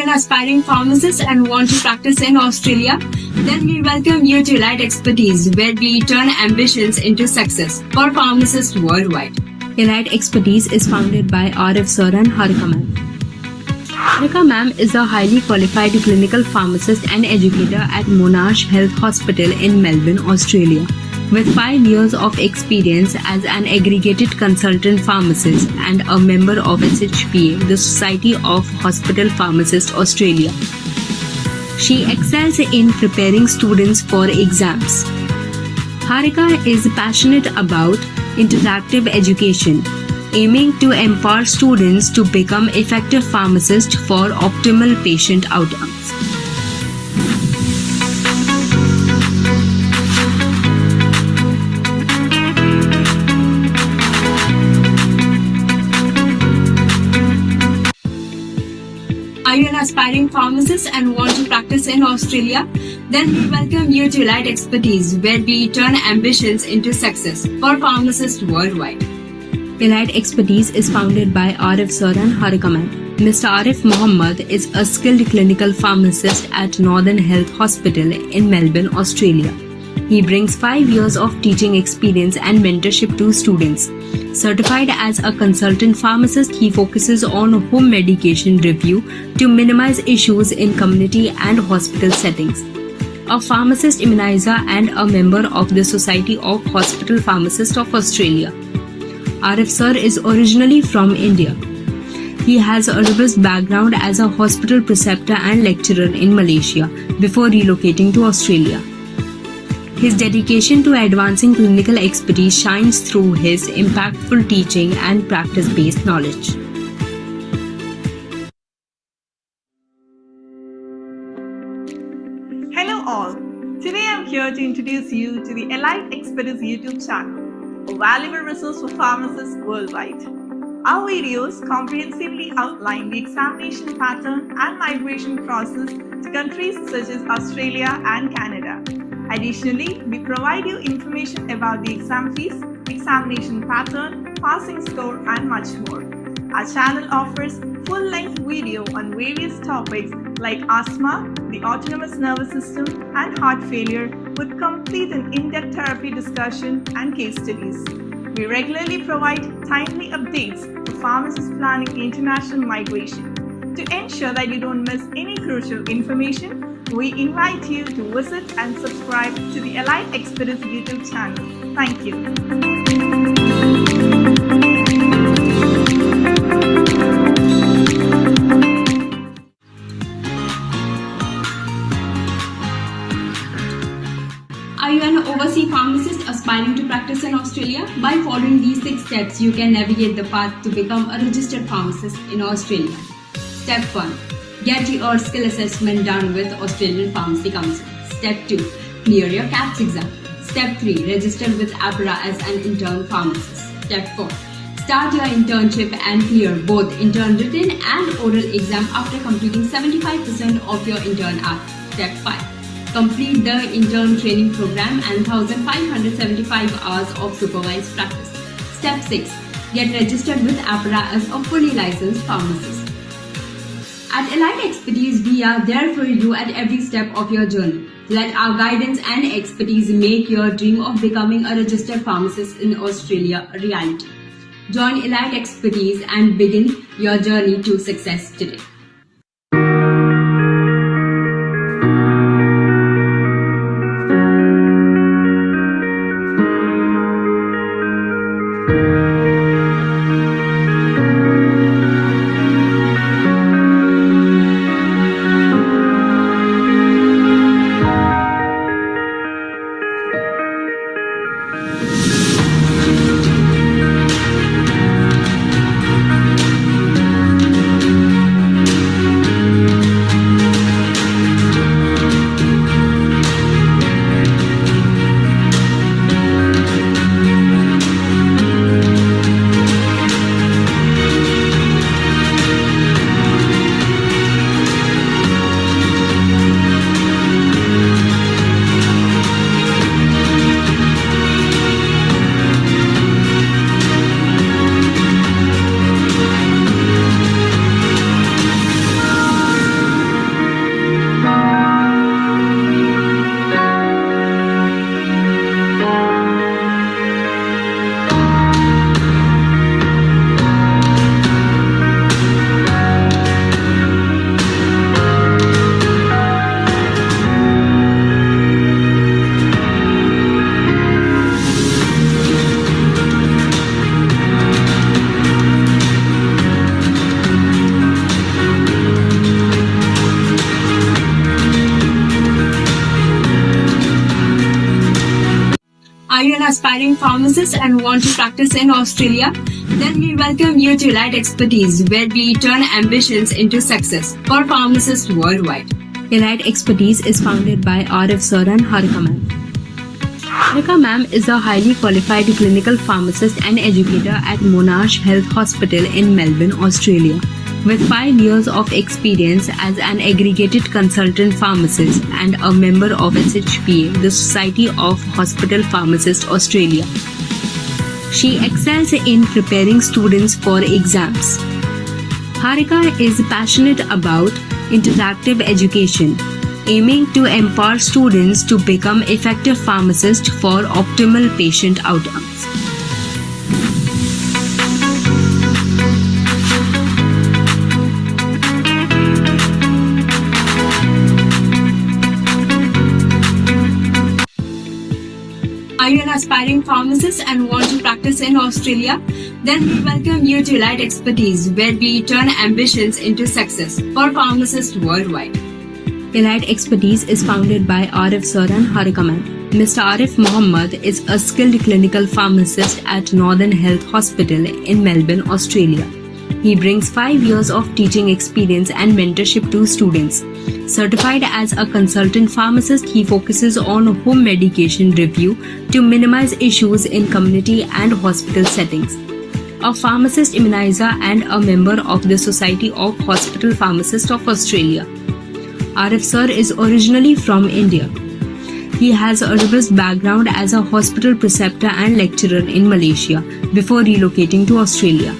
an aspiring pharmacist and want to practice in Australia? Then we welcome you to Eliteexpertise, where we turn ambitions into success for pharmacists worldwide. Eliteexpertise is founded by Arif Sir and Harika Ma'am. Harika Ma'am is a highly qualified clinical pharmacist and educator at Monash Health Hospital in Melbourne, Australia. With 5 years of experience as an aggregated consultant pharmacist and a member of SHPA, the Society of Hospital Pharmacists Australia. She excels in preparing students for exams. Harika is passionate about interactive education, aiming to empower students to become effective pharmacists for optimal patient outcomes. Are you an aspiring pharmacist and want to practice in Australia? Then we welcome you to Eliteexpertise, where we turn ambitions into success for pharmacists worldwide. Eliteexpertise is founded by Arif Sir and Harika Ma'am. Mr. Arif Mohammed is a skilled clinical pharmacist at Northern Health Hospital in Melbourne, Australia. He brings 5 years of teaching experience and mentorship to students. Certified as a consultant pharmacist, he focuses on home medication review to minimize issues in community and hospital settings. A pharmacist immunizer and a member of the Society of Hospital Pharmacists of Australia. Arif Sir is originally from India. He has a robust background as a hospital preceptor and lecturer in Malaysia before relocating to Australia. His dedication to advancing clinical expertise shines through his impactful teaching and practice-based knowledge. Hello all. Today I'm here to introduce you to the Eliteexpertise YouTube channel, a valuable resource for pharmacists worldwide. Our videos comprehensively outline the examination pattern and migration process to countries such as Australia and Canada. Additionally, we provide you information about the exam fees, examination pattern, passing score, and much more. Our channel offers full-length video on various topics like asthma, the autonomous nervous system, and heart failure with complete and in-depth therapy discussion and case studies. We regularly provide timely updates for pharmacists planning international migration. To ensure that you don't miss any crucial information, we invite you to visit and subscribe to the Eliteexpertise YouTube channel. Thank you. Are you an overseas pharmacist aspiring to practice in Australia? By following these 6 steps, you can navigate the path to become a registered pharmacist in Australia. Step 1. Get your skill assessment done with Australian Pharmacy Council. Step 2. Clear your KAPS exam. Step 3. Register with APRA as an intern pharmacist. Step 4. Start your internship and clear both intern written and oral exam after completing 75% of your intern hours. Step 5. Complete the intern training program and 1,575 hours of supervised practice. Step 6. Get registered with APRA as a fully licensed pharmacist. At Eliteexpertise, we are there for you at every step of your journey. Let our guidance and expertise make your dream of becoming a registered pharmacist in Australia a reality. Join Eliteexpertise and begin your journey to success today. Are you an aspiring pharmacist and want to practice in Australia? Then we welcome you to Eliteexpertise, where we turn ambitions into success for pharmacists worldwide. Eliteexpertise is founded by Arif Sir and Harika Ma'am. Harika Ma'am is a highly qualified clinical pharmacist and educator at Monash Health Hospital in Melbourne, Australia. With 5 years of experience as an aggregated consultant pharmacist and a member of SHPA, the Society of Hospital Pharmacists Australia. She excels in preparing students for exams. Harika is passionate about interactive education, aiming to empower students to become effective pharmacists for optimal patient outcomes. Are you an aspiring pharmacist and want to practice in Australia? Then we welcome you to Eliteexpertise, where we turn ambitions into success for pharmacists worldwide. Eliteexpertise is founded by Arif Sir and Harika Ma'am. Mr. Arif Mohammed is a skilled clinical pharmacist at Northern Health Hospital in Melbourne, Australia. He brings 5 years of teaching experience and mentorship to students. Certified as a consultant pharmacist, he focuses on home medication review to minimize issues in community and hospital settings. A pharmacist immunizer and a member of the Society of Hospital Pharmacists of Australia. Arif Sir is originally from India. He has a robust background as a hospital preceptor and lecturer in Malaysia before relocating to Australia.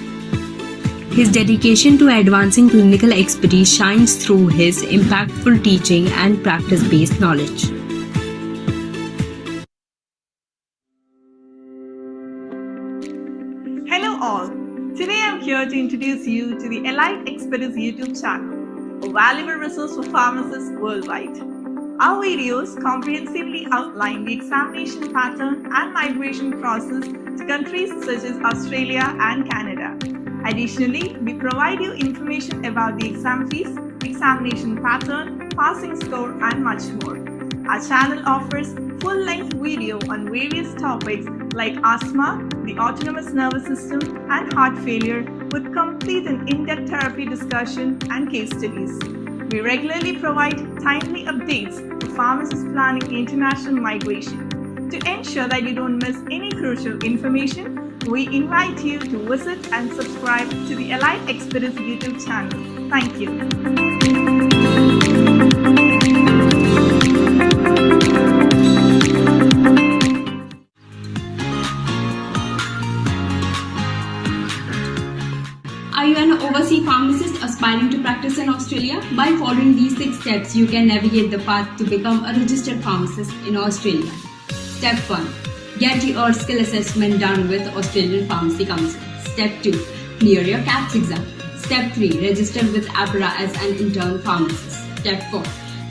His dedication to advancing clinical expertise shines through his impactful teaching and practice-based knowledge. Hello all. Today I'm here to introduce you to the Eliteexpertise YouTube channel, a valuable resource for pharmacists worldwide. Our videos comprehensively outline the examination pattern and migration process to countries such as Australia and Canada. Additionally, we provide you information about the exam fees, examination pattern, passing score, and much more. Our channel offers full-length video on various topics like asthma, the autonomous nervous system, and heart failure with complete and in-depth therapy discussion and case studies. We regularly provide timely updates for pharmacists planning international migration. To ensure that you don't miss any crucial information, we invite you to visit and subscribe to the Eliteexpertise YouTube channel. Thank you. Are you an overseas pharmacist aspiring to practice in Australia? By following these 6 steps, you can navigate the path to become a registered pharmacist in Australia. Step 1. Get your skill assessment done with Australian Pharmacy Council. Step 2. Clear your KAPSEXAM. Step 3. Register with APRA as an intern pharmacist. Step 4.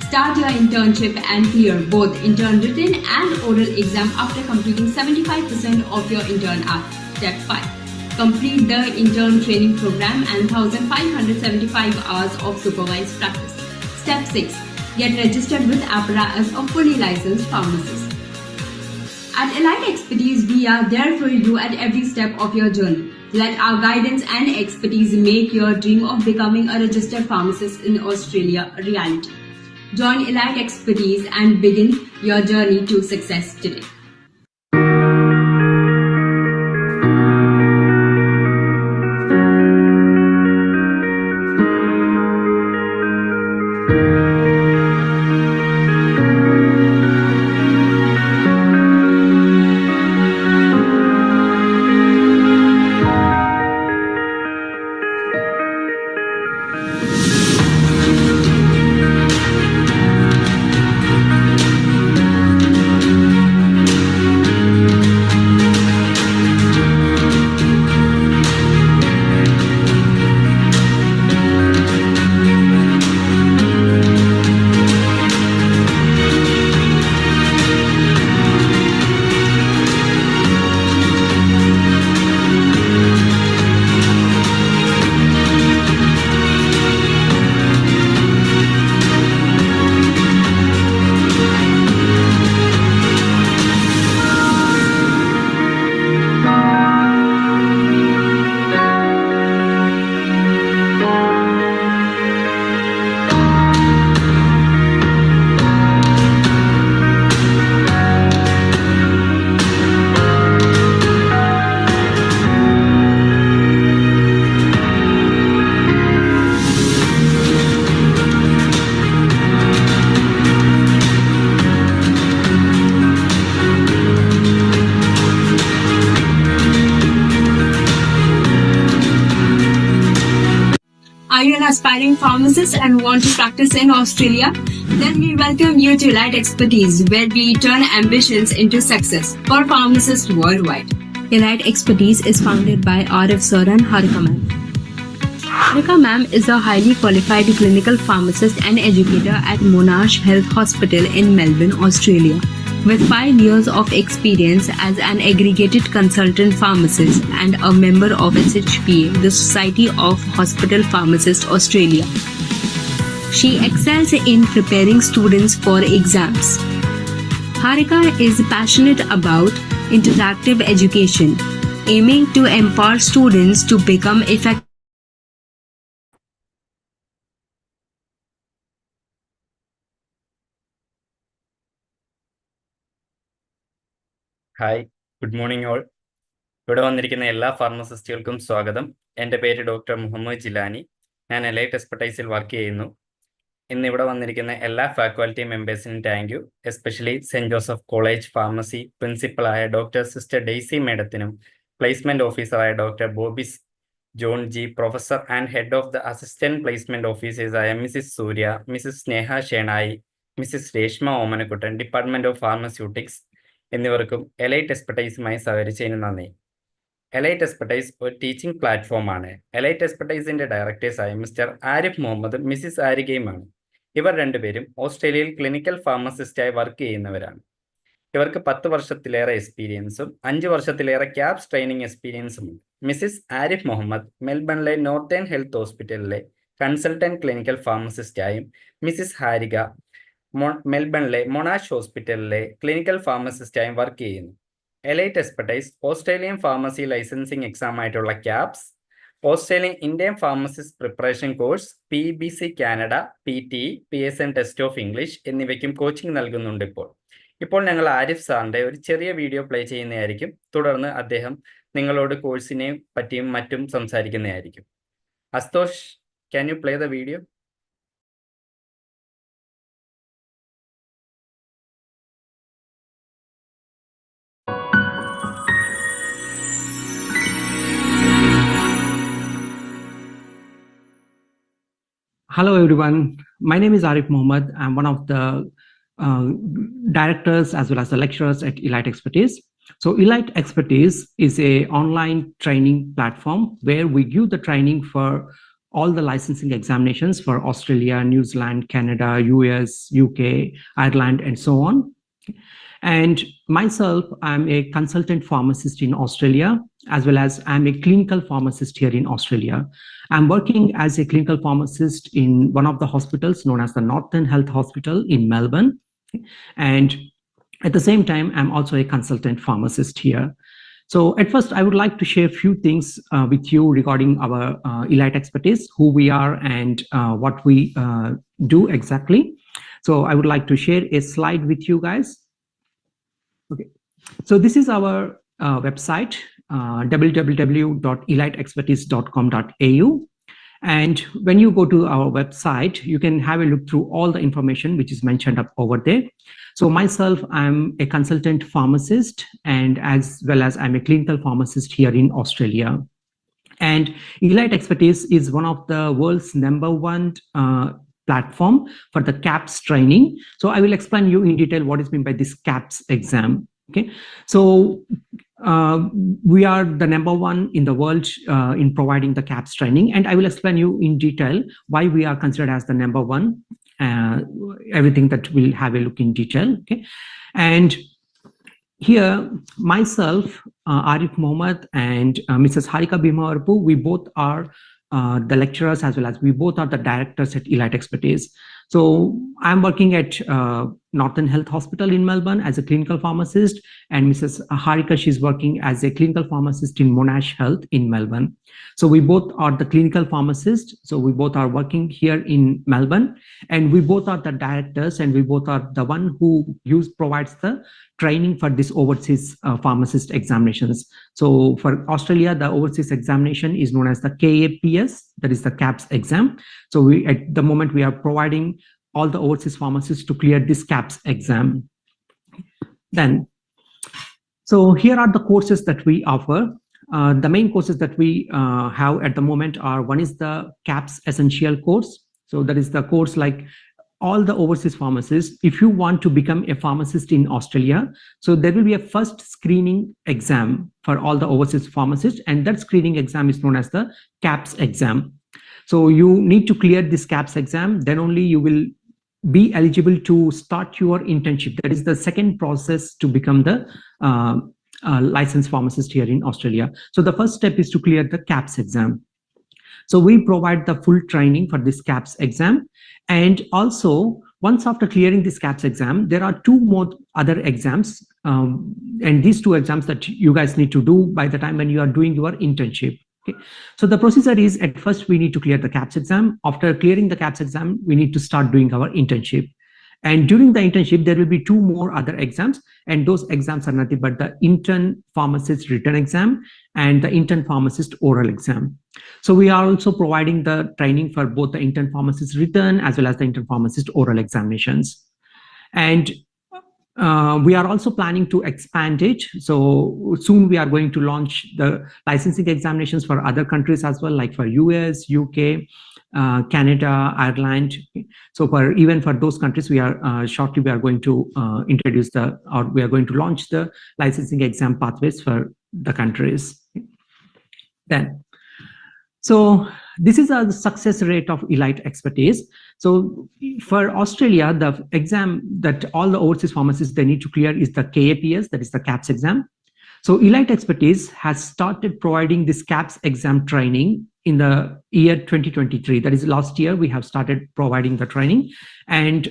Start your internship and clear both intern written and oral exam after completing 75% of your intern hours. Step 5. Complete the intern training program and 1,575 hours of supervised practice. Step 6. Get registered with APRA as a fully licensed pharmacist. At Eliteexpertise, we are there for you at every step of your journey. Let our guidance and expertise make your dream of becoming a registered pharmacist in Australia a reality. Join Eliteexpertise and begin your journey to success today. aspiring pharmacist and want to practice in Australia? Then we welcome you to Eliteexpertise, where we turn ambitions into success for pharmacists worldwide. Eliteexpertise is founded by Arif Sir and Harika Ma'am. Harika Ma'am is a highly qualified clinical pharmacist and educator at Monash Health Hospital in Melbourne, Australia. With 5 years of experience as an aggregated consultant pharmacist and a member of SHPA, the Society of Hospital Pharmacists Australia. She excels in preparing students for exams. Harika is passionate about interactive education, aiming to empower students to become effective. Hi, good morning all. ഇവിടെ വന്നിരിക്കുന്ന എല്ലാ ഫാർമസിസ്റ്റുകൾക്കും സ്വാഗതം. എൻ്റെ പേര് doctor Muhammad Jilani. ഞാൻ elite എക്സ്പെർട്ടൈസിൽ work ചെയ്യുന്നു. ഇന്ന് ഇവിടെ വന്നിരിക്കുന്ന എല്ലാ ഫാക്കൽറ്റി മെമ്പേഴ്സിനും thank you. Especially saint Joseph college pharmacy പ്രിൻസിപ്പളായ ഡോക്ടർ സിസ്റ്റർ ഡെയ്സി മേഡത്തിനും പ്ലേസ്മെൻറ്റ് ഓഫീസറായ doctor Bobis John ji, professor and head of the assistant placement ഓഫീസേഴ്സായ Mrs Surya, Mrs Sneha Shenoy, Mrs Reshma Omanakuttan, department of pharmaceutics എന്നിവർക്കും എലൈറ്റ് എക്സ്പെർട്ടൈസുമായി സഹകരിച്ചതിന് നന്ദി. എലൈറ്റ് എക്സ്പെർട്ടൈസ് ഒരു ടീച്ചിങ് പ്ലാറ്റ്ഫോമാണ്. എലൈറ്റ് എക്സ്പെർട്ടൈസിൻ്റെ ഡയറക്ടേഴ്സായ മിസ്റ്റർ ആരിഫ് മുഹമ്മദും മിസിസ് ആരികയുമാണ്. ഇവർ രണ്ടുപേരും ഓസ്ട്രേലിയയിൽ ക്ലിനിക്കൽ ഫാർമസിസ്റ്റായി വർക്ക് ചെയ്യുന്നവരാണ്. ഇവർക്ക് 10 വർഷത്തിലേറെ എക്സ്പീരിയൻസും 5 വർഷത്തിലേറെ ക്യാപ്സ് ട്രെയിനിങ് എക്സ്പീരിയൻസുമുണ്ട്. മിസിസ് ആരിഫ് മുഹമ്മദ് മെൽബണിലെ നോർത്തേൺ ഹെൽത്ത് ഹോസ്പിറ്റലിലെ കൺസൾട്ടൻറ്റ് ക്ലിനിക്കൽ ഫാർമസിസ്റ്റായും മിസിസ് ഹാരിക മെൽബണിലെ മൊണാഷ് ഹോസ്പിറ്റലിലെ ക്ലിനിക്കൽ ഫാർമസിസ്റ്റായും വർക്ക് ചെയ്യുന്നു. Elite expertise Australian pharmacy licensing exam ആയിട്ടുള്ള KAPS, Australian Indian pharmacist preparation course, PBC Canada, PTE, PSN test of English എന്നിവയ്ക്കും കോച്ചിങ് നൽകുന്നുണ്ട്. ഇപ്പോൾ ഞങ്ങൾ ആരിഫ് സാറിൻ്റെ ഒരു ചെറിയ വീഡിയോ പ്ലേ ചെയ്യുന്നതായിരിക്കും. തുടർന്ന് അദ്ദേഹം നിങ്ങളോട് കോഴ്സിനെ പറ്റിയും മറ്റും സംസാരിക്കുന്നതായിരിക്കും. Asthosh, can you play the video? Hello everyone, my name is Arif Mohammed. I'm one of the directors as well as the lecturers at Eliteexpertise. So Eliteexpertise is a online training platform where we give the training for all the licensing examinations for Australia, New Zealand, Canada, US, UK, Ireland, and so on. And myself, I'm a consultant pharmacist in Australia, as well as I'm a clinical pharmacist here in Australia. I'm working as a clinical pharmacist in one of the hospitals known as the Northern Health Hospital in Melbourne. And at the same time, I'm also a consultant pharmacist here. So at first, I would like to share a few things with you regarding our Eliteexpertise, who we are and what we do exactly. So I would like to share a slide with you guys. Okay, so this is our website, www.eliteexpertise.com.au. And when you go to our website, you can have a look through all the information which is mentioned up over there. So myself, I'm a consultant pharmacist, and as well as I'm a clinical pharmacist here in Australia. And Eliteexpertise is one of the world's #1 platform for the KAPS training. So I will explain you in detail what is meant by this KAPS exam. Okay, so we are the #1 in the world in providing the KAPS training, and I will explain you in detail why we are considered as the #1. Everything that we'll have a look in detail. Okay, and here myself, Arif Mohammed, and Mrs. Harika Bhimavarpu, we both are the lecturers, as well as we both are the directors at Eliteexpertise. So I'm working at Northern Health Hospital in Melbourne as a clinical pharmacist, and Mrs. Harika, she's working as a clinical pharmacist in Monash Health in Melbourne. So we both are the clinical pharmacists. So we both are working here in Melbourne, and we both are the directors, and we both are the one who provides the training for this overseas pharmacist examinations. So for Australia, the overseas examination is known as the KAPS, that is the KAPS exam. So we, at the moment, we are providing all the overseas pharmacists to clear this KAPS exam. Then, so here are the courses that we offer. The main courses that we have at the moment are, one is the KAPS Essential course. So that is the course like all the overseas pharmacists, if you want to become a pharmacist in Australia, so there will be a first screening exam for all the overseas pharmacists, and that screening exam is known as the KAPS exam. So you need to clear this KAPS exam, then only you will be eligible to start your internship. That is the second process to become the licensed pharmacist here in Australia. So the first step is to clear the KAPS exam. So we provide the full training for this KAPS exam. And also, once after clearing this KAPS exam, there are two more other exams. And these two exams that you guys need to do by the time when you are doing your internship. Okay. So the procedure is, at first we need to clear the KAPS exam. After clearing the KAPS exam, we need to start doing our internship. And during the internship, there will be two more other exams, and those exams are nothing but the intern pharmacist written exam and the intern pharmacist oral exam. So we are also providing the training for both the intern pharmacist written as well as the intern pharmacist oral examinations. And we are also planning to expand it. So soon we are going to launch the licensing examinations for other countries as well, like for US, UK, Canada, Ireland. So even for those countries, we are shortly we are going to we are going to launch the licensing exam pathways for the countries. Then, so this is a success rate of Eliteexpertise. So for Australia, the exam that all the overseas pharmacists they need to clear is the KAPS, that is the KAPS exam. So Eliteexpertise has started providing this KAPS exam training in the year 2023. That is last year we have started providing the training. And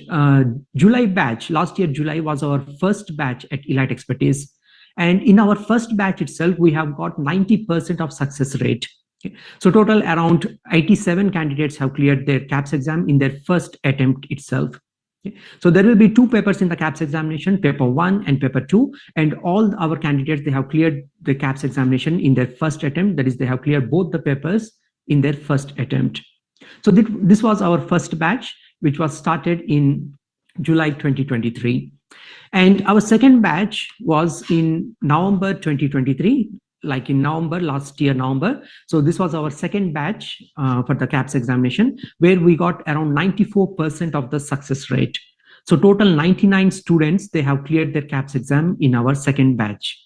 July batch, last year July was our first batch at Eliteexpertise. And in our first batch itself, we have got 90% of success rate. Okay. So total around 87 candidates have cleared their KAPS exam in their first attempt itself. Okay. So there will be two papers in the KAPS examination, paper 1 and paper 2, and all our candidates, they have cleared the KAPS examination in their first attempt. That is, they have cleared both the papers in their first attempt. So this was our first batch, which was started in July 2023. And our second batch was in November 2023, like in November, last year, November. So this was our second batch for the KAPS examination, where we got around 94% of the success rate. So total 99 students, they have cleared their KAPS exam in our second batch.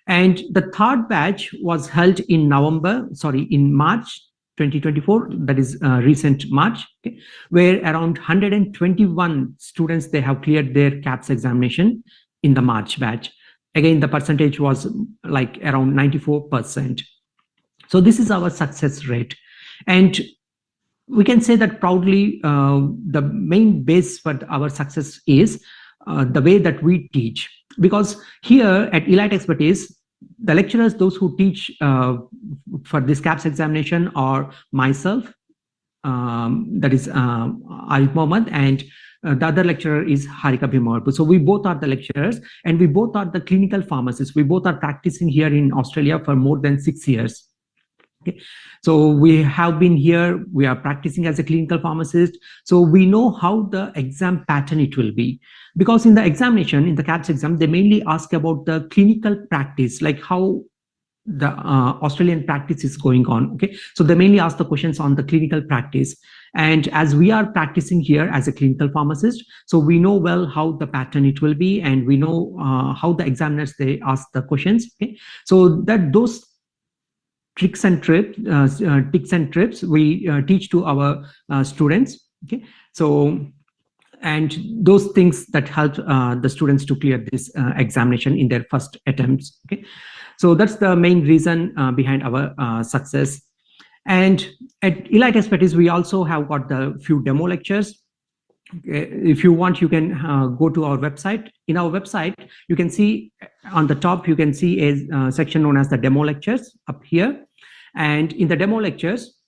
And the third batch was held in March 2024, that is recent March, okay, where around 121 students, they have cleared their KAPS examination in the March batch. Again, the percentage was like around 94%. So this is our success rate. And we can say that proudly, the main base for our success is the way that we teach. Because here at Eliteexpertise, the lecturers, those who teach for this KAPS examination are myself, that is Arif Mohammed, and the other lecturer is Harika Bhimarpu. So we both are the lecturers, and we both are the clinical pharmacists. We both are practicing here in Australia for more than 6 years. Okay. So we have been here, we are practicing as a clinical pharmacist. So we know how the exam pattern it will be. Because in the examination, in the KAPS exam, they mainly ask about the clinical practice, like how the Australian practice is going on. Okay. So they mainly ask the questions on the clinical practice. And as we are practicing here as a clinical pharmacist, so we know well how the pattern it will be, and we know how the examiners, they ask the questions. Okay. So that those tricks and trips we teach to our students. Okay. So, and those things that help the students to clear this examination in their first attempts. Okay. So that's the main reason behind our success. And at Eliteexpertise, we also have got the few demo lectures. Okay. If you want, you can go to our website. In our website, you can see on the top, you can see a section known as the demo lectures up here. And in the demo lectures,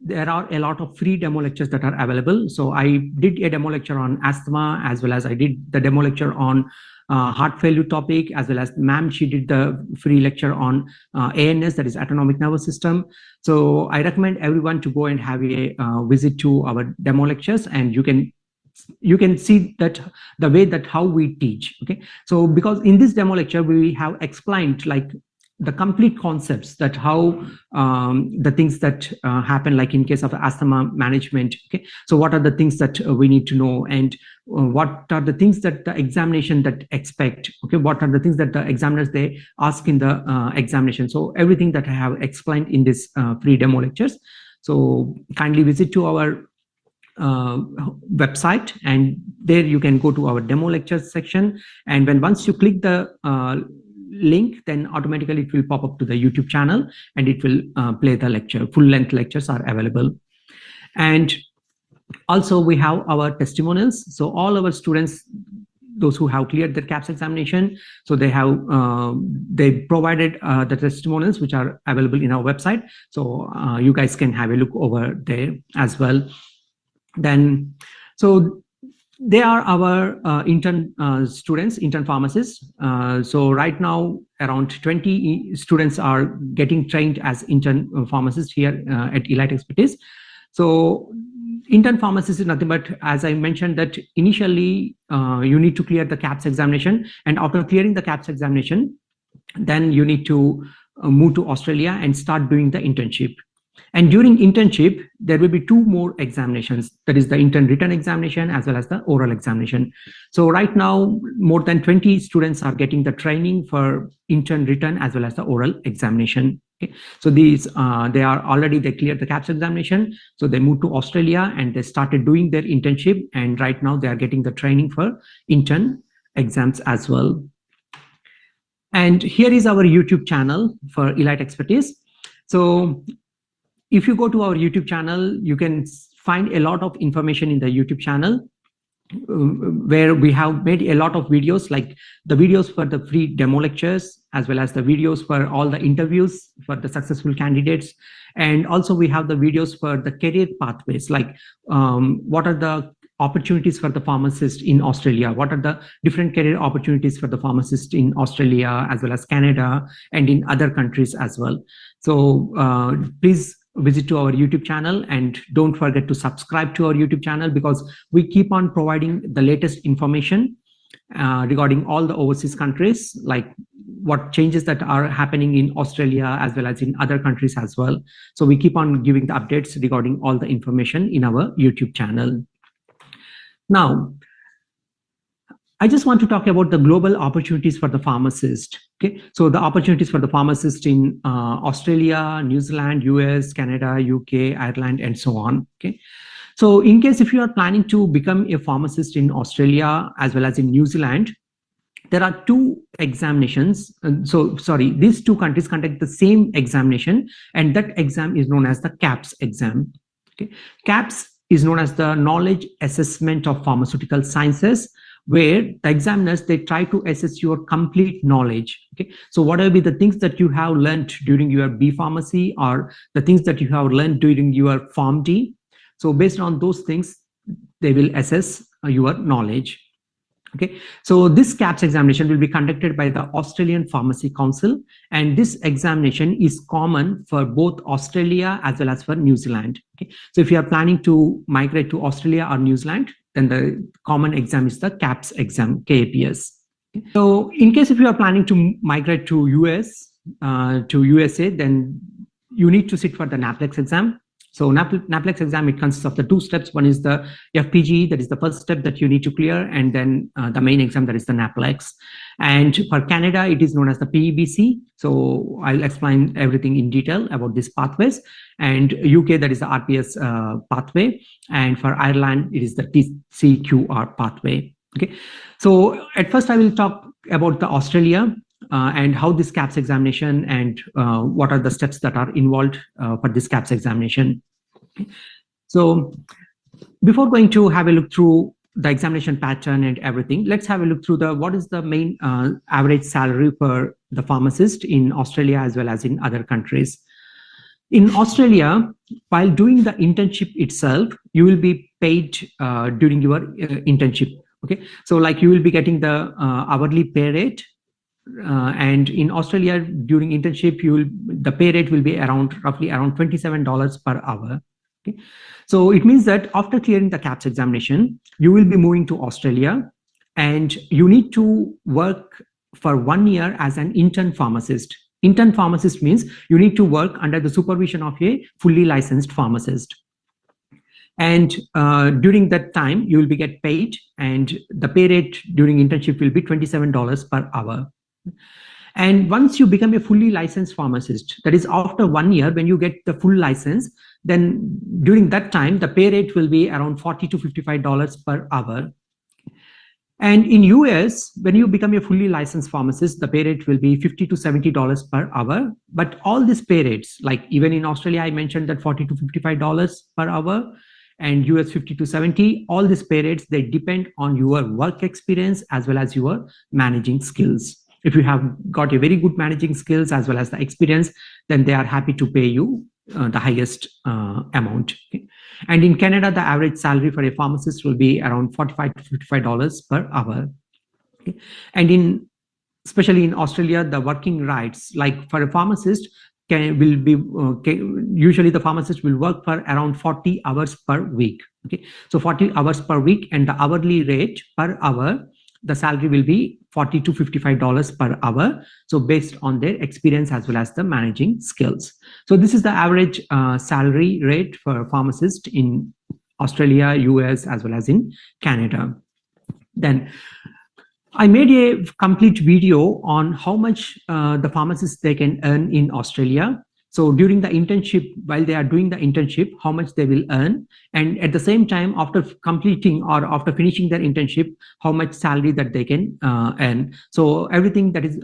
there are a lot of free demo lectures that are available. So I did a demo lecture on asthma, as well as I did the demo lecture on heart failure topic, as well as ma'am, she did the free lecture on ANS, that is autonomic nervous system. So I recommend everyone to go and have a visit to our demo lectures, and you can see that the way that how we teach. Okay. So because in this demo lecture, we have explained like the complete concepts, that how the things that happen, like in case of asthma management. Okay, so what are the things that we need to know, and what are the things that the examination that expect. Okay, what are the things that the examiners they ask in the examination. So everything that I have explained in this free demo lectures. So kindly visit to our website, and there you can go to our demo lectures section, and once you click the link, then automatically it will pop up to the YouTube channel, and it will play the lecture. Full length lectures are available. And also we have our testimonials. So all our students, those who have cleared their KAPS examination, so they have they provided the testimonials which are available in our website. So you guys can have a look over there as well. Then, so they are our intern students, intern pharmacists. So right now, around 20 students are getting trained as intern pharmacists here at Eliteexpertise. So intern pharmacist is nothing but, as I mentioned, that initially you need to clear the KAPS examination, and after clearing the KAPS examination, then you need to move to Australia and start doing the internship. And during internship, there will be 2 more examinations. That is the intern written examination as well as the oral examination. So right now, more than 20 students are getting the training for intern written as well as the oral examination. Okay. So these, they cleared the KAPS examination. So they moved to Australia and they started doing their internship. And right now they are getting the training for intern exams as well. And here is our YouTube channel for Eliteexpertise. So if you go to our YouTube channel, you can find a lot of information in the YouTube channel where we have made a lot of videos, like the videos for the free demo lectures, as well as the videos for all the interviews for the successful candidates. And also we have the videos for the career pathways, like what are the opportunities for the pharmacist in Australia, what are the different career opportunities for the pharmacist in Australia, as well as Canada, and in other countries as well. So please visit to our YouTube channel, and don't forget to subscribe to our YouTube channel, because we keep on providing the latest information regarding all the overseas countries, like what changes that are happening in Australia as well as in other countries as well. So we keep on giving the updates regarding all the information in our YouTube channel. Now, I just want to talk about the global opportunities for the pharmacist. Okay, so the opportunities for the pharmacist in Australia, New Zealand, US, Canada, UK, Ireland, and so on. Okay, so in case if you are planning to become a pharmacist in Australia as well as in New Zealand, there are 2 examinations. These 2 countries conduct the same examination, and that exam is known as the KAPS exam. Okay, KAPS is known as the Knowledge Assessment of Pharmaceutical Sciences, where the examiners, they try to assess your complete knowledge. Okay, so what will be the things that you have learned during your B Pharmacy, or the things that you have learned during your PharmD. So based on those things, they will assess your knowledge. Okay, so this KAPS examination will be conducted by the Australian Pharmacy Council, and this examination is common for both Australia as well as for New Zealand. Okay, so if you are planning to migrate to Australia or New Zealand, then the common exam is the KAPS exam, KAPS. Okay. So in case if you are planning to migrate to USA, then you need to sit for the NAPLEX exam. So NAPLEX exam, it consists of the 2 steps. One is the FPG, that is the first step that you need to clear, and then the main exam, that is the NAPLEX. And for Canada, it is known as the PEBC. So I'll explain everything in detail about these pathways. And UK, that is the RPS pathway. And for Ireland, it is the TCQR pathway. Okay. So at first, I will talk about the Australia and how this KAPS examination, and what are the steps that are involved for this KAPS examination. Okay. So before going to have a look through the examination pattern and everything, let's have a look through what is the main average salary for the pharmacist in Australia as well as in other countries. In Australia, while doing the internship itself, you will be paid during your internship. Okay, so like you will be getting the hourly pay rate. And in Australia, during internship, the pay rate will be roughly around $27 per hour. Okay, so it means that after clearing the KAPS examination, you will be moving to Australia, and you need to work for 1 year as an intern pharmacist. Intern pharmacist means you need to work under the supervision of a fully licensed pharmacist. And during that time, you will be get paid, and the pay rate during internship will be $27 per hour. And once you become a fully licensed pharmacist, that is after 1 year, when you get the full license, then during that time, the pay rate will be around $40 to $55 per hour. And in US, when you become a fully licensed pharmacist, the pay rate will be $50 to $70 per hour. But all these pay rates, like even in Australia, I mentioned that $40 to $55 per hour, and US 50 to 70, all these pay rates, they depend on your work experience as well as your managing skills. If you have got a very good managing skills as well as the experience, then they are happy to pay you the highest amount. Okay? And in Canada, the average salary for a pharmacist will be around $45 to $55 per hour. Okay? And especially in Australia, the working rights, like for a pharmacist, usually the pharmacist will work for around 40 hours per week. Okay, so 40 hours per week, and the hourly rate per hour, the salary will be $40 to $55 per hour. So based on their experience as well as the managing skills. So this is the average salary rate for a pharmacist in Australia, US, as well as in Canada. Then I made a complete video on how much the pharmacists they can earn in Australia. So during the internship, while they are doing the internship, how much they will earn, and at the same time, after completing or after finishing their internship, how much salary that they can earn. So everything that is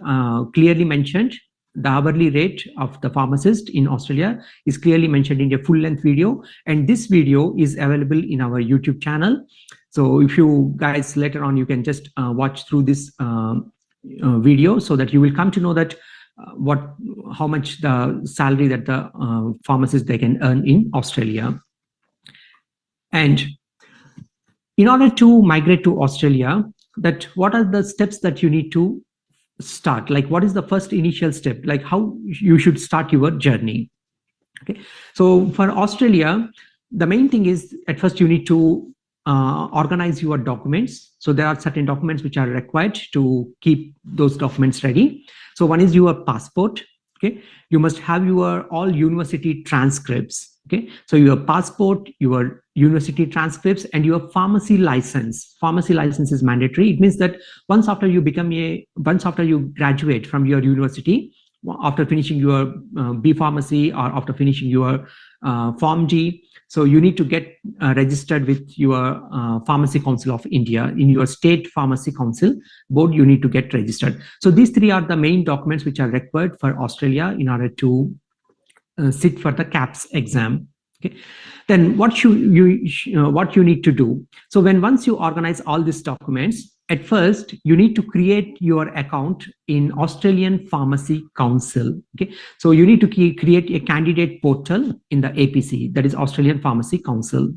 clearly mentioned, the hourly rate of the pharmacist in Australia is clearly mentioned in a full-length video, and this video is available in our YouTube channel. So if you guys later on, you can just watch through this video so that you will come to know that how much the salary that the pharmacists they can earn in Australia. And in order to migrate to Australia, that what are the steps that you need to start? Like what is the first initial step? Like how you should start your journey. Okay, so for Australia, the main thing is at first you need to organize your documents. So there are certain documents which are required to keep those documents ready. So one is your passport. Okay, you must have your all university transcripts. Okay, so your passport, your university transcripts, and your pharmacy license. Pharmacy license is mandatory. It means that once after you graduate from your university, after finishing your B Pharmacy or after finishing your PharmD, so you need to get registered with your Pharmacy Council of India. In your state Pharmacy Council board, you need to get registered. So these three are the main documents which are required for Australia in order to sit for the KAPS exam. Okay, then what you need to do. So once you organize all these documents, at first you need to create your account in Australian Pharmacy Council. Okay, so you need to create a candidate portal in the APC, that is Australian Pharmacy Council.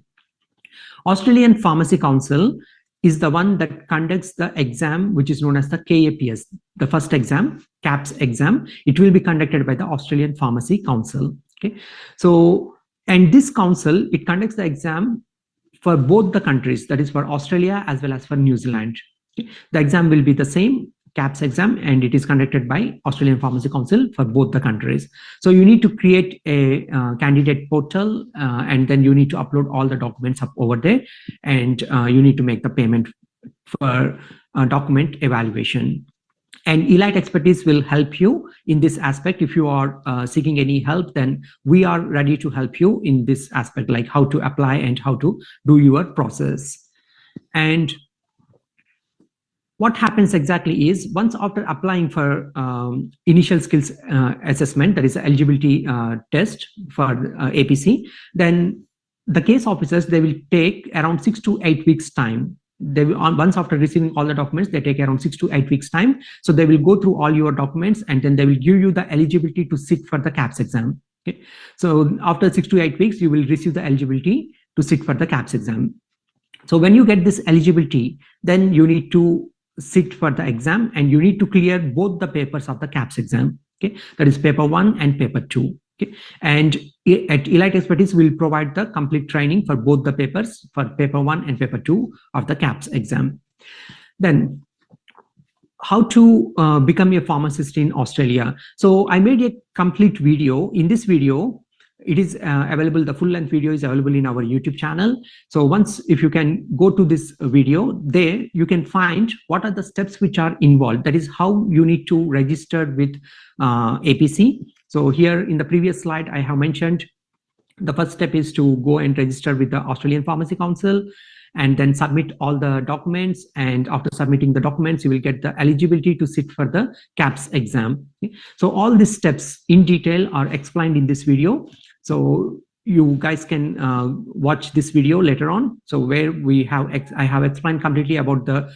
Australian Pharmacy Council is the one that conducts the exam which is known as the KAPS, the first exam, KAPS exam. It will be conducted by the Australian Pharmacy Council. Okay, so and this council, it conducts the exam for both the countries, that is for Australia as well as for New Zealand. Okay. The exam will be the same, KAPS exam, and it is conducted by Australian Pharmacy Council for both the countries. So you need to create a candidate portal, and then you need to upload all the documents up over there, and you need to make the payment for document evaluation. And Eliteexpertise will help you in this aspect. If you are seeking any help, then we are ready to help you in this aspect, like how to apply and how to do your process. And what happens exactly is, once after applying for initial skills assessment, that is the eligibility test for APC, then the case officers, they will take around 6 to 8 weeks time. They will, once after receiving all the documents, they take around 6 to 8 weeks time. So they will go through all your documents, and then they will give you the eligibility to sit for the KAPS exam. Okay, so after 6 to 8 weeks, you will receive the eligibility to sit for the KAPS exam. So when you get this eligibility, then you need to sit for the exam, and you need to clear both the papers of the KAPS exam. Okay, that is paper 1 and paper 2. Okay, and at Eliteexpertise will provide the complete training for both the papers, for paper 1 and paper 2 of the KAPS exam. Then how to become a pharmacist in Australia. So I made a complete video. In this video, it is available, the full length video is available in our YouTube channel. So once, if you can go to this video, there you can find what are the steps which are involved. That is how you need to register with APC. So here in the previous slide, I have mentioned the first step is to go and register with the Australian Pharmacy Council and then submit all the documents. And after submitting the documents, you will get the eligibility to sit for the KAPS exam. Okay? So all these steps in detail are explained in this video. So you guys can watch this video later on. So where I have explained completely about the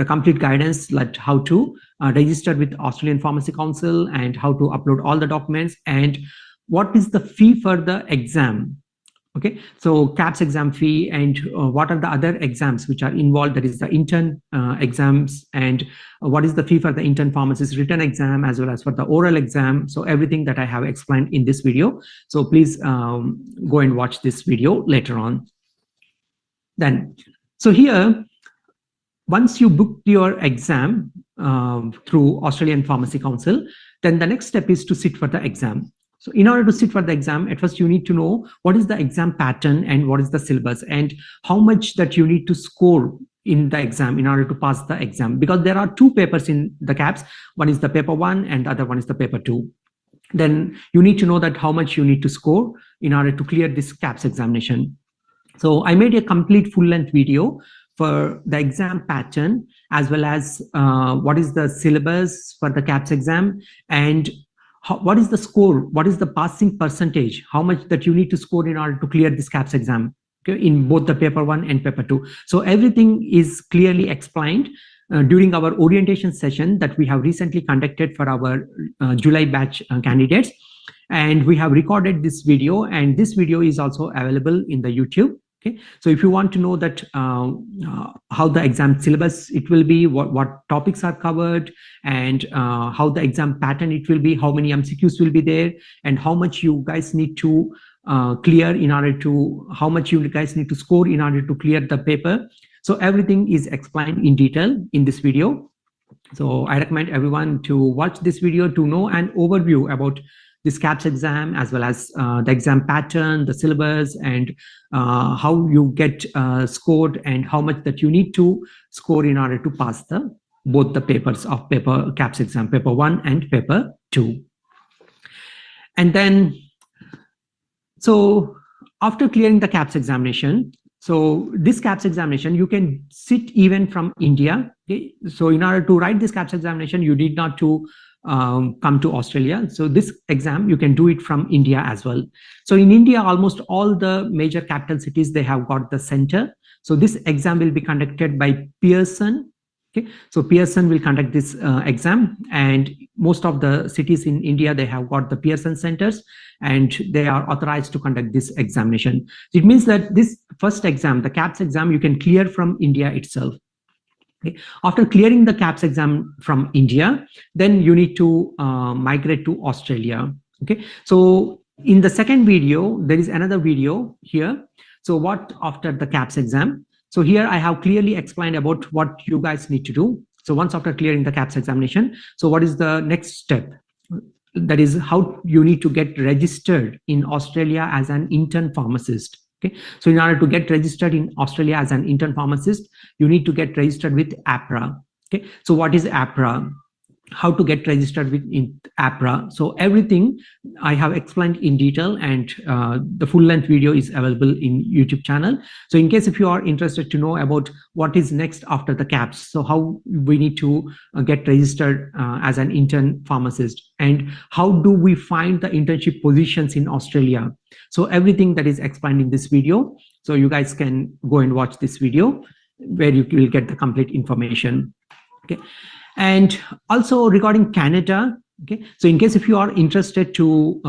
complete guidance, like how to register with Australian Pharmacy Council and how to upload all the documents and what is the fee for the exam. Okay, so KAPS exam fee and what are the other exams which are involved, that is the intern exams, and what is the fee for the intern pharmacist written exam as well as for the oral exam. So everything that I have explained in this video. So please go and watch this video later on. Then, so here, once you book your exam through Australian Pharmacy Council, then the next step is to sit for the exam. So in order to sit for the exam, at first you need to know what is the exam pattern and what is the syllabus and how much that you need to score in the exam in order to pass the exam, because there are two papers in the KAPS. One is the paper 1 and the other one is the paper 2. Then you need to know that how much you need to score in order to clear this KAPS examination. So I made a complete full-length video for the exam pattern as well as what is the syllabus for the KAPS exam and what is the score, what is the passing percentage, how much that you need to score in order to clear this KAPS exam, okay, in both the paper 1 and paper 2. So everything is clearly explained during our orientation session that we have recently conducted for our July batch candidates. And we have recorded this video, and this video is also available in the YouTube. Okay, so if you want to know that how the exam syllabus it will be, what topics are covered, and how the exam pattern it will be, how many MCQs will be there, and how much you guys need to clear in order to, how much you guys need to score in order to clear the paper. So everything is explained in detail in this video. So I recommend everyone to watch this video to know an overview about this KAPS exam as well as the exam pattern, the syllabus, and how you get scored and how much that you need to score in order to pass both the papers of paper KAPS exam, paper 1 and paper 2. And then, so after clearing the KAPS examination, so this KAPS examination, you can sit even from India. Okay? So in order to write this KAPS examination, you need not to come to Australia. So this exam, you can do it from India as well. So in India, almost all the major capital cities, they have got the center. So this exam will be conducted by Pearson. Okay, so Pearson will conduct this exam, and most of the cities in India, they have got the Pearson centers and they are authorized to conduct this examination. It means that this first exam, the KAPS exam, you can clear from India itself. Okay. After clearing the KAPS exam from India, then you need to migrate to Australia. Okay, so in the second video, there is another video here. So what after the KAPS exam? So here I have clearly explained about what you guys need to do. So once after clearing the KAPS examination, so what is the next step? That is how you need to get registered in Australia as an intern pharmacist. Okay, so in order to get registered in Australia as an intern pharmacist, you need to get registered with APRA. Okay, so what is APRA? How to get registered with APRA? So everything I have explained in detail, and the full length video is available in YouTube channel. So in case if you are interested to know about what is next after the KAPS, so how we need to get registered as an intern pharmacist, and how do we find the internship positions in Australia. So everything that is explained in this video. So you guys can go and watch this video where you will get the complete information. Okay. And also regarding Canada, okay, so in case if you are interested to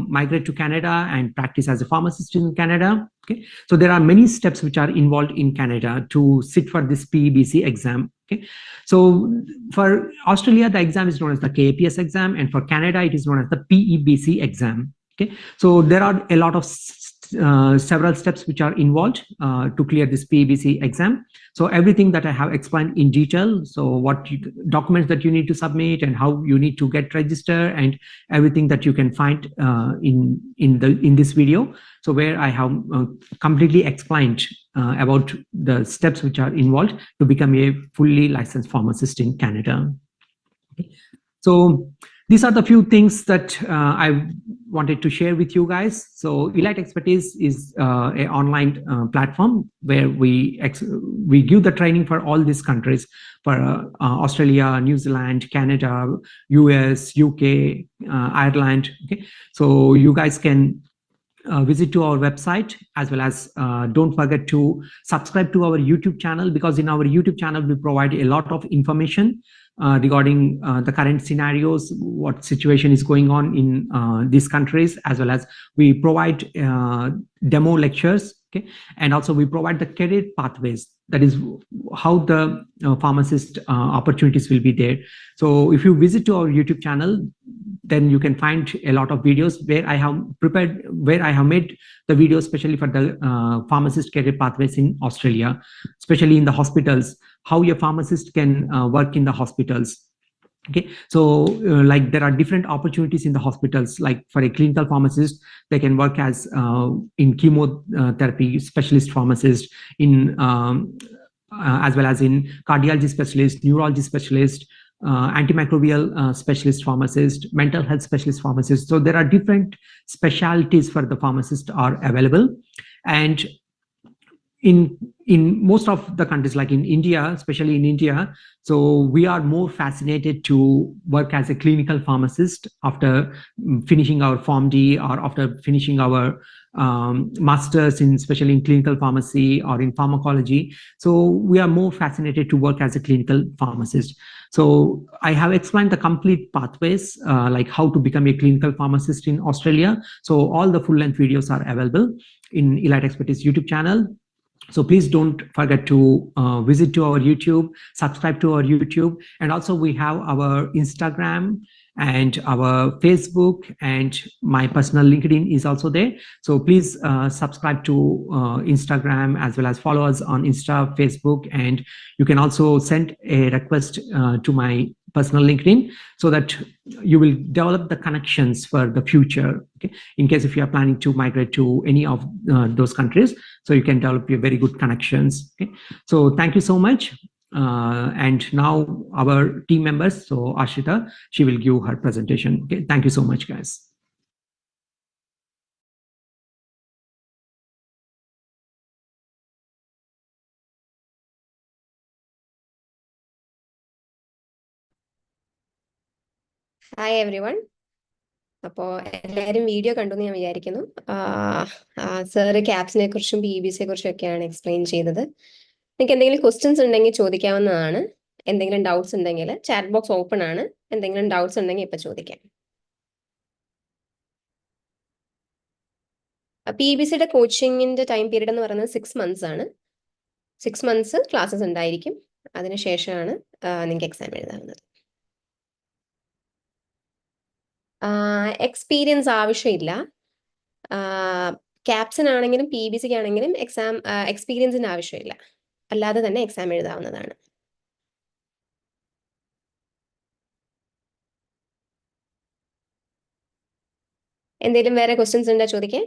migrate to Canada and practice as a pharmacist in Canada, okay, so there are many steps which are involved in Canada to sit for this PEBC exam. Okay, so for Australia, the exam is known as the KAPS exam, and for Canada, it is known as the PEBC exam. Okay, so there are a lot of several steps which are involved to clear this PBC exam. So everything that I have explained in detail, so what documents that you need to submit and how you need to get registered and everything that you can find in this video. So where I have completely explained about the steps which are involved to become a fully licensed pharmacist in Canada. Okay. So these are the few things that I wanted to share with you guys. So Eliteexpertise is an online platform where we give the training for all these countries, for Australia, New Zealand, Canada, US, UK, Ireland. Okay, so you guys can visit to our website, as well as don't forget to subscribe to our YouTube channel, because in our YouTube channel we provide a lot of information regarding the current scenarios, what situation is going on in these countries, as well as we provide demo lectures, okay, and also we provide the career pathways. That is how the pharmacist opportunities will be there. So if you visit to our YouTube channel, then you can find a lot of videos where I have made the videos especially for the pharmacist career pathways in Australia, especially in the hospitals, how your pharmacist can work in the hospitals. Okay, so like there are different opportunities in the hospitals. Like for a clinical pharmacist, they can work as in chemotherapy specialist pharmacist, in as well as in cardiology specialist, neurology specialist, antimicrobial specialist pharmacist, mental health specialist pharmacist. So there are different specialties for the pharmacist are available. And in most of the countries, like in India, especially in India, so we are more fascinated to work as a clinical pharmacist after finishing our PharmD or after finishing our masters in, especially in clinical pharmacy or in pharmacology. So we are more fascinated to work as a clinical pharmacist. So I have explained the complete pathways, like how to become a clinical pharmacist in Australia. So all the full-length videos are available in Eliteexpertise YouTube channel. So please don't forget to visit to our YouTube, subscribe to our YouTube, and also we have our Instagram and our Facebook, and my personal LinkedIn is also there. So please subscribe to Instagram, as well as follow us on Insta, Facebook, and you can also send a request to my personal LinkedIn, so that you will develop the connections for the future. Okay, in case if you are planning to migrate to any of those countries, so you can develop your very good connections. Okay, so thank you so much. And now our team members, so Ashita, she will give her presentation. Okay, thank you so much, guys. Hi every one. അപ്പോൾ എല്ലാവരും video കണ്ടെന്ന് ഞാൻ വിചാരിക്കുന്നു. Sir ക്യാപ്സിനെ കുറിച്ചും PBCയെ കുറിച്ചും ഒക്കെയാണ് explain ചെയ്തത്. നിങ്ങൾക്ക് എന്തെങ്കിലും ക്വസ്റ്റ്യൻസ് ഉണ്ടെങ്കിൽ ചോദിക്കാവുന്നതാണ്. എന്തെങ്കിലും ഡൗട്ട്സ് ഉണ്ടെങ്കിൽ ചാറ്റ് ബോക്സ് ഓപ്പൺ ആണ്. എന്തെങ്കിലും ഡൗട്ട്സ് ഉണ്ടെങ്കിൽ ഇപ്പം ചോദിക്കാം. PBCയുടെ കോച്ചിങ്ങിന്റെ ടൈം പീരീഡ് എന്ന് പറയുന്നത് 6 months ആണ്. 6 months ക്ലാസ്സസ് ഉണ്ടായിരിക്കും. അതിനുശേഷമാണ് നിങ്ങൾക്ക് എക്സാം എഴുതാവുന്നത്. എക്സ്പീരിയൻസ് ആവശ്യമില്ല. ക്യാപ്സിനാണെങ്കിലും PBCക്ക് ആണെങ്കിലും എക്സ്പീരിയൻസിന്റെ ആവശ്യമില്ല. അല്ലാതെ തന്നെ എക്സാം എഴുതാവുന്നതാണ്. എന്തെങ്കിലും വേറെ ക്വസ്റ്റ്യൻസ് ഉണ്ടോ ചോദിക്കാൻ?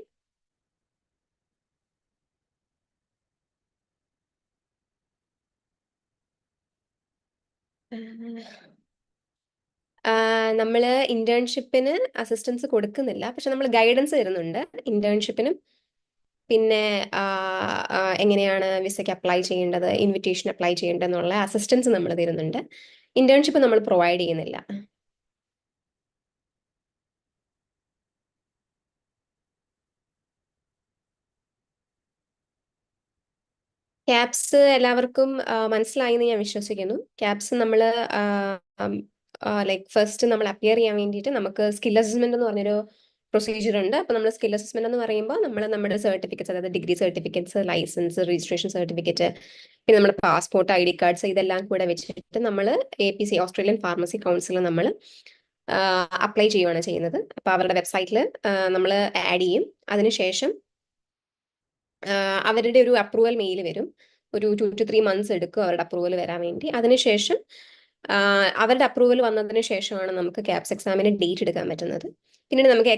നമ്മൾ ഇന്റേൺഷിപ്പിന് അസിസ്റ്റൻസ് കൊടുക്കുന്നില്ല, പക്ഷെ നമ്മൾ ഗൈഡൻസ് തരുന്നുണ്ട് ഇന്റേൺഷിപ്പിനും. പിന്നെ എങ്ങനെയാണ് വിസയ്ക്ക് അപ്ലൈ ചെയ്യേണ്ടത്, ഇൻവിറ്റേഷൻ അപ്ലൈ ചെയ്യേണ്ടതെന്നുള്ള അസിസ്റ്റൻസ് നമ്മൾ തരുന്നുണ്ട്. ഇന്റേൺഷിപ്പ് നമ്മൾ പ്രൊവൈഡ് ചെയ്യുന്നില്ല. ക്യാപ്സ് എല്ലാവർക്കും മനസ്സിലായി എന്ന് ഞാൻ വിശ്വസിക്കുന്നു. ക്യാപ്സ് നമ്മൾ ലൈക്ക് ഫസ്റ്റ് നമ്മൾ അപ്പിയർ ചെയ്യാൻ വേണ്ടിയിട്ട് നമുക്ക് സ്കിൽ അസസ്മെന്റ് എന്ന് പറഞ്ഞൊരു പ്രൊസീജിയർ ഉണ്ട്. അപ്പോൾ നമ്മൾ സ്കിൽ അസസ്മെന്റ് എന്ന് പറയുമ്പോൾ നമ്മൾ നമ്മുടെ സർട്ടിഫിക്കറ്റ്സ്, അതായത് degree certificates, licence, registration certificate, പിന്നെ നമ്മുടെ പാസ്പോർട്ട്, ID കാർഡ്സ്, ഇതെല്ലാം കൂടെ വെച്ചിട്ട് നമ്മൾ APC ഓസ്ട്രേലിയൻ ഫാർമസി കൗൺസിൽ നമ്മൾ അപ്ലൈ ചെയ്യുകയാണ് ചെയ്യുന്നത്. അപ്പോൾ അവരുടെ വെബ്സൈറ്റിൽ നമ്മൾ ആഡ് ചെയ്യും. അതിനുശേഷം അവരുടെ ഒരു അപ്രൂവൽ മെയിൽ വരും. ഒരു 2 to 3 months എടുക്കും അവരുടെ അപ്രൂവൽ വരാൻ വേണ്ടി. അതിനുശേഷം അവരുടെ അപ്രൂവൽ വന്നതിന് ശേഷമാണ് നമുക്ക് ക്യാപ്സ് എക്സാമിന് ഡേറ്റ് എടുക്കാൻ പറ്റുന്നത്. പിന്നീട് നമുക്ക്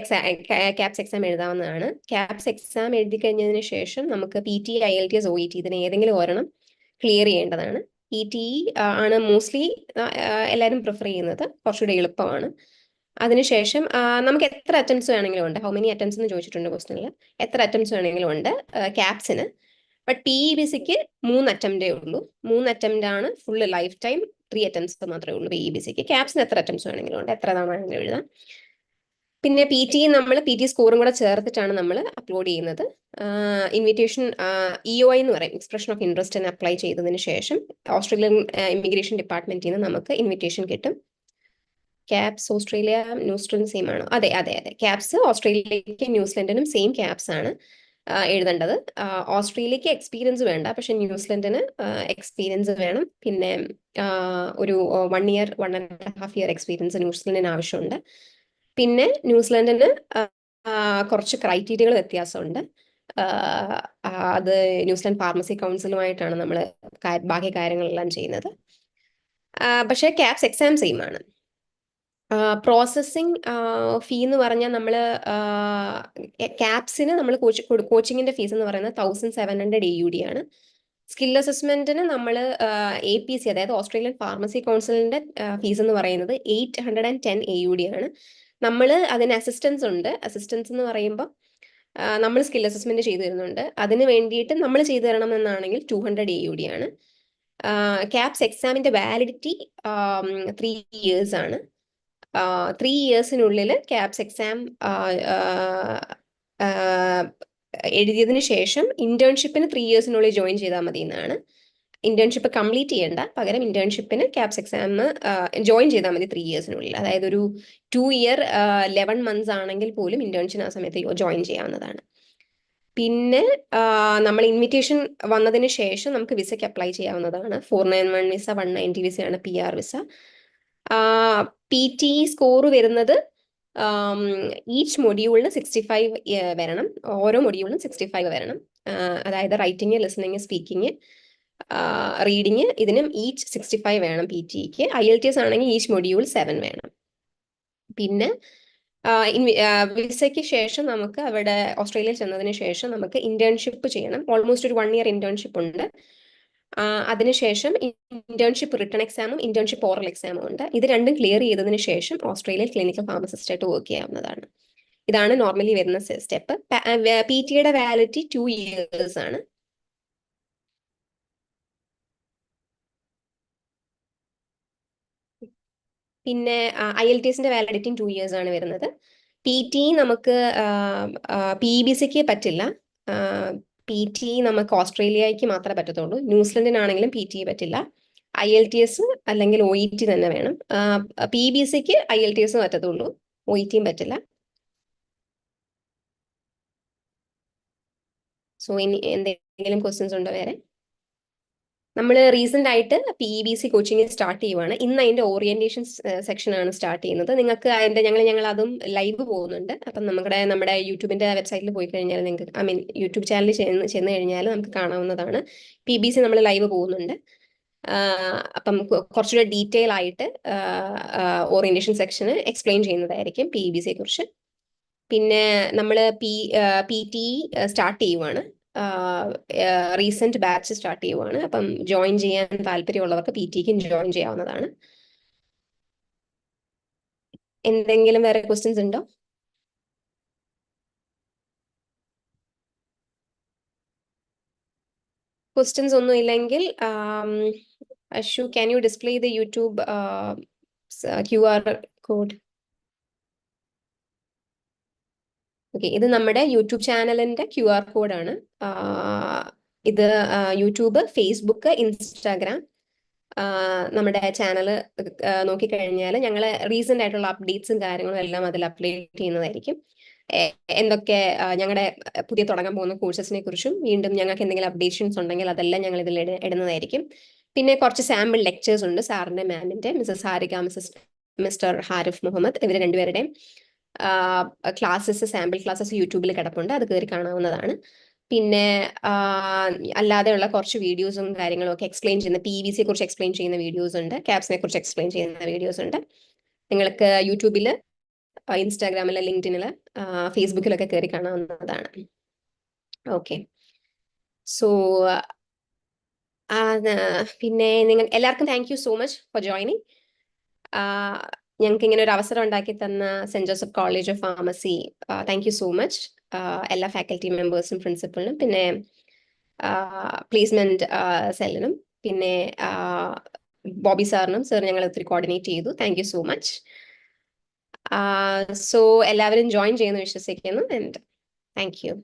ക്യാപ്സ് എക്സാം എഴുതാവുന്നതാണ്. ക്യാപ്സ് എക്സാം എഴുതി കഴിഞ്ഞതിന് ശേഷം നമുക്ക് PT, IELTS, OET ഇതിന് ഏതെങ്കിലും ഒരെണ്ണം ക്ലിയർ ചെയ്യേണ്ടതാണ്. PT ആണ് മോസ്റ്റ്ലി എല്ലാവരും പ്രിഫർ ചെയ്യുന്നത്, കുറച്ചുകൂടി എളുപ്പമാണ്. അതിനുശേഷം നമുക്ക് എത്ര അറ്റംപ്റ്റ്സ് വേണമെങ്കിലും ഉണ്ട്. ഹൗ മെനി അറ്റംപ്റ്റ്സ് എന്ന് ചോദിച്ചിട്ടുണ്ട് ക്വസ്റ്റനിൽ. എത്ര അറ്റംപ്റ്റ്സ് വേണമെങ്കിലും ഉണ്ട് ക്യാപ്സിന്. ബട്ട് PEBCക്ക് 3 അറ്റംപ്റ്റേ ഉള്ളൂ. 3 അറ്റംപ്റ്റ് ആണ് ഫുള്ള് ലൈഫ് ടൈം. 3 അറ്റംപ്റ്റ്സ് മാത്രമേ ഉള്ളൂ PEBCക്ക്. ക്യാപ്സിന് എത്ര അറ്റംപ്റ്റ്സ് വേണമെങ്കിലും ഉണ്ട്, എത്ര തവണ വേണമെങ്കിലും എഴുതാം. പിന്നെ നമ്മൾ PT സ്കോറും കൂടെ ചേർത്തിട്ടാണ് നമ്മൾ അപ്ലോഡ് ചെയ്യുന്നത്. ഇൻവിറ്റേഷൻ EOI എന്ന് പറയും, എക്സ്പ്രഷൻ ഓഫ് ഇൻട്രസ്റ്റ് അപ്ലൈ ചെയ്തതിന് ശേഷം ഓസ്ട്രേലിയൻ ഇമിഗ്രേഷൻ ഡിപ്പാർട്ട്മെന്റിൽ നിന്ന് നമുക്ക് ഇൻവിറ്റേഷൻ കിട്ടും. ക്യാപ്സ് ഓസ്ട്രേലിയ ന്യൂസിലൻഡ് സെയിം ആണോ? അതെ. ക്യാപ്സ് ഓസ്ട്രേലിയക്ക് ന്യൂസിലൻഡിനും സെയിം ക്യാപ്സ് ആണ് എഴുതേണ്ടത്. ഓസ്ട്രേലിയക്ക് എക്സ്പീരിയൻസ് വേണ്ട, പക്ഷെ ന്യൂസിലൻഡിന് എക്സ്പീരിയൻസ് വേണം. പിന്നെ ഒരു 1 year 1.5 year എക്സ്പീരിയൻസ് ന്യൂസിലൻഡിന് ആവശ്യമുണ്ട്. പിന്നെ ന്യൂസിലൻഡിന് കുറച്ച് ക്രൈറ്റീരിയകൾ വ്യത്യാസമുണ്ട്. അത് ന്യൂസിലൻഡ് ഫാർമസി കൗൺസിലുമായിട്ടാണ് നമ്മൾ ബാക്കി കാര്യങ്ങളെല്ലാം ചെയ്യുന്നത്. പക്ഷേ ക്യാപ്സ് എക്സാം സെയിം ആണ്. പ്രോസസ്സിംഗ് ഫീ എന്ന് പറഞ്ഞാൽ നമ്മൾ ക്യാപ്സിന് നമ്മൾ കോച്ചിങ്ങിന്റെ ഫീസ് എന്ന് പറയുന്നത് 1700 AUD ആണ്. സ്കിൽ അസസ്മെന്റിന് നമ്മൾ APC, അതായത് ഓസ്ട്രേലിയൻ ഫാർമസി കൗൺസിലിന്റെ ഫീസ് എന്ന് പറയുന്നത് 810 AUD ആണ്. നമ്മൾ അതിന് അസിസ്റ്റൻസ് ഉണ്ട്. അസിസ്റ്റൻസ് എന്ന് പറയുമ്പോൾ നമ്മൾ സ്കിൽ അസസ്മെന്റ് ചെയ്തു തരുന്നുണ്ട്. അതിന് വേണ്ടിയിട്ട് നമ്മൾ ചെയ്തു തരണം എന്നാണെങ്കിൽ 200 AUD ആണ്. ക്യാപ്സ് എക്സാമിന്റെ വാലിഡിറ്റി 3 years ആണ്. 3 yearsനുള്ളിൽ ക്യാപ്സ് എക്സാം എഴുതിയതിനു ശേഷം ഇന്റേൺഷിപ്പിന് 3 yearsനുള്ളിൽ ജോയിൻ ചെയ്താൽ മതി എന്നാണ്. ഇന്റേൺഷിപ്പ് കംപ്ലീറ്റ് ചെയ്യേണ്ട, പകരം ഇന്റേൺഷിപ്പിന് ക്യാപ്സ് എക്സാം ജോയിൻ ചെയ്താൽ മതി 3 yearsനുള്ളിൽ. അതായത് ഒരു 2 year 11 months ആണെങ്കിൽ പോലും ഇന്റേൺഷിപ്പ് ആ സമയത്ത് ജോയിൻ ചെയ്യാവുന്നതാണ്. പിന്നെ നമ്മൾ ഇൻവിറ്റേഷൻ വന്നതിന് ശേഷം നമുക്ക് വിസയ്ക്ക് അപ്ലൈ ചെയ്യാവുന്നതാണ്. 491 visa, 190 വിസയാണ് PR visa. PT score വരുന്നത് ഈച്ച് മൊഡ്യൂളിന് 65 വരണം. ഓരോ മൊഡ്യൂളിനും 65 വരണം. അതായത് റൈറ്റിംഗ്, ലിസണിങ്, സ്പീക്കിംഗ്, റീഡിങ് ഇതിനും ഈച്ച് 65 വേണം PTക്ക്. IELTS ആണെങ്കിൽ ഈച്ച് മൊഡ്യൂൾ 7 വേണം. പിന്നെ വിസയ്ക്ക് ശേഷം നമുക്ക് അവിടെ ഓസ്ട്രേലിയയിൽ ചെന്നതിന് ശേഷം നമുക്ക് ഇന്റേൺഷിപ്പ് ചെയ്യണം. ഓൾമോസ്റ്റ് ഒരു 1 year ഇന്റേൺഷിപ്പ് ഉണ്ട്. അതിനുശേഷം ഇന്റേൺഷിപ്പ് റിട്ടൺ എക്സാമും ഇന്റേൺഷിപ്പ് ഓറൽ എക്സാമും ഉണ്ട്. ഇത് രണ്ടും ക്ലിയർ ചെയ്തതിന് ശേഷം ഓസ്ട്രേലിയയിൽ ക്ലിനിക്കൽ ഫാർമസിസ്റ്റ് ആയിട്ട് വർക്ക് ചെയ്യാവുന്നതാണ്. ഇതാണ് നോർമലി വരുന്ന സ്റ്റെപ്പ്. PTയുടെ വാലിഡിറ്റി 2 years ആണ്. പിന്നെ IELTSന്റെ വാലിഡിറ്റിയും 2 years ആണ് വരുന്നത്. PT നമുക്ക് PEBCക്ക് പറ്റില്ല. PT നമുക്ക് ഓസ്ട്രേലിയക്ക് മാത്രമേ പറ്റത്തുള്ളൂ. ന്യൂസിലൻഡിനാണെങ്കിലും PT പറ്റില്ല. IELTS അല്ലെങ്കിൽ OET തന്നെ വേണം. PEBCക്ക് IELTS പറ്റത്തുള്ളൂ, OETയും പറ്റില്ല. സോ ഇനി എന്തെങ്കിലും ക്വസ്റ്റ്യൻസ് ഉണ്ടോ വേറെ? നമ്മൾ റീസെന്റ് ആയിട്ട് PEBC കോച്ചിങ് സ്റ്റാർട്ട് ചെയ്യുവാണ്. ഇന്ന് അതിന്റെ ഓറിയന്റേഷൻ സെക്ഷൻ ആണ് സ്റ്റാർട്ട് ചെയ്യുന്നത്. നിങ്ങൾക്ക് അതിന്റെ ഞങ്ങൾ അതും ലൈവ് പോകുന്നുണ്ട്. അപ്പം നമ്മുടെ യൂട്യൂബിന്റെ വെബ്സൈറ്റിൽ പോയി കഴിഞ്ഞാൽ നിങ്ങൾക്ക് യൂട്യൂബ് ചാനലിൽ ചെന്ന് കഴിഞ്ഞാൽ നമുക്ക് കാണാവുന്നതാണ്. PEBC നമ്മൾ ലൈവ് പോകുന്നുണ്ട്. അപ്പം കുറച്ചുകൂടെ ഡീറ്റെയിൽ ആയിട്ട് ഓറിയന്റേഷൻ സെക്ഷന് എക്സ്പ്ലെയിൻ ചെയ്യുന്നതായിരിക്കും PEBCയെ കുറിച്ച്. പിന്നെ നമ്മൾ PT സ്റ്റാർട്ട് ചെയ്യുവാണ്. റീസെന്റ് ബാച്ച് സ്റ്റാർട്ട് ചെയ്യുവാണ്. അപ്പം ജോയിൻ ചെയ്യാൻ താല്പര്യമുള്ളവർക്ക് PTക്ക് ജോയിൻ ചെയ്യാവുന്നതാണ്. എന്തെങ്കിലും വേറെ ക്വസ്റ്റ്യൻസ് ഉണ്ടോ? ക്വസ്റ്റ്യൻസ് ഒന്നും ഇല്ലെങ്കിൽ Ashu, can you display the YouTube QR code? Okay, ഇത് നമ്മുടെ യൂട്യൂബ് ചാനലിന്റെ QR കോഡാണ്. ഇത് യൂട്യൂബ്, ഫേസ്ബുക്ക്, ഇൻസ്റ്റാഗ്രാം, നമ്മുടെ ചാനൽ നോക്കിക്കഴിഞ്ഞാൽ ഞങ്ങൾ റീസെന്റ് ആയിട്ടുള്ള അപ്ഡേറ്റ്സും കാര്യങ്ങളും എല്ലാം അതിൽ അപ്ഡേറ്റ് ചെയ്യുന്നതായിരിക്കും. എന്തൊക്കെ ഞങ്ങളുടെ പുതിയ തുടങ്ങാൻ പോകുന്ന കോഴ്സസിനെ കുറിച്ചും വീണ്ടും ഞങ്ങൾക്ക് എന്തെങ്കിലും അപ്ഡേഷൻസ് ഉണ്ടെങ്കിൽ അതെല്ലാം ഞങ്ങൾ ഇതിൽ ഇടുന്നതായിരിക്കും. പിന്നെ കുറച്ച് സാമ്പിൾ ലെക്ചേഴ്സ് ഉണ്ട്, സാറിന്റെ, മാമിന്റെ, മിസ്സസ് ഹാരിക, മിസ്റ്റർ ഹാരിഫ് മുഹമ്മദ്, ഇവർ രണ്ടുപേരുടെയും ക്ലാസ്സസ്, സാമ്പിൾ ക്ലാസ്സസ് യൂട്യൂബിൽ കിടപ്പുണ്ട്. അത് കയറി കാണാവുന്നതാണ്. പിന്നെ അല്ലാതെയുള്ള കുറച്ച് വീഡിയോസും കാര്യങ്ങളും ഒക്കെ എക്സ്പ്ലെയിൻ ചെയ്യുന്ന PVC കുറിച്ച് എക്സ്പ്ലെയിൻ ചെയ്യുന്ന വീഡിയോസ് ഉണ്ട്, ക്യാപ്സിനെ കുറിച്ച് എക്സ്പ്ലെയിൻ ചെയ്യുന്ന വീഡിയോസ് ഉണ്ട്. നിങ്ങൾക്ക് യൂട്യൂബിൽ, ഇൻസ്റ്റാഗ്രാമിൽ, ലിങ്ക്ഡിനിൽ, ഫേസ്ബുക്കിലൊക്കെ കയറി കാണാവുന്നതാണ്. ഓക്കെ, സോ പിന്നെ നിങ്ങൾ എല്ലാവർക്കും thank you so much for joining. ഞങ്ങൾക്ക് ഇങ്ങനെ ഒരു അവസരം ഉണ്ടാക്കി തന്ന saint Joseph college of pharmacy, thank you so much. എല്ലാ ഫാക്കൽറ്റി മെമ്പേഴ്സും പ്രിൻസിപ്പളിനും പിന്നെ പ്ലേസ്മെന്റ് സെല്ലിനും പിന്നെ ബോബി സാറിനും ഞങ്ങൾ ഒത്തിരി കോർഡിനേറ്റ് ചെയ്തു. Thank you so much. So എല്ലാവരും ജോയിൻ ചെയ്യുന്നു വിശ്വസിക്കുന്നു. And thank you.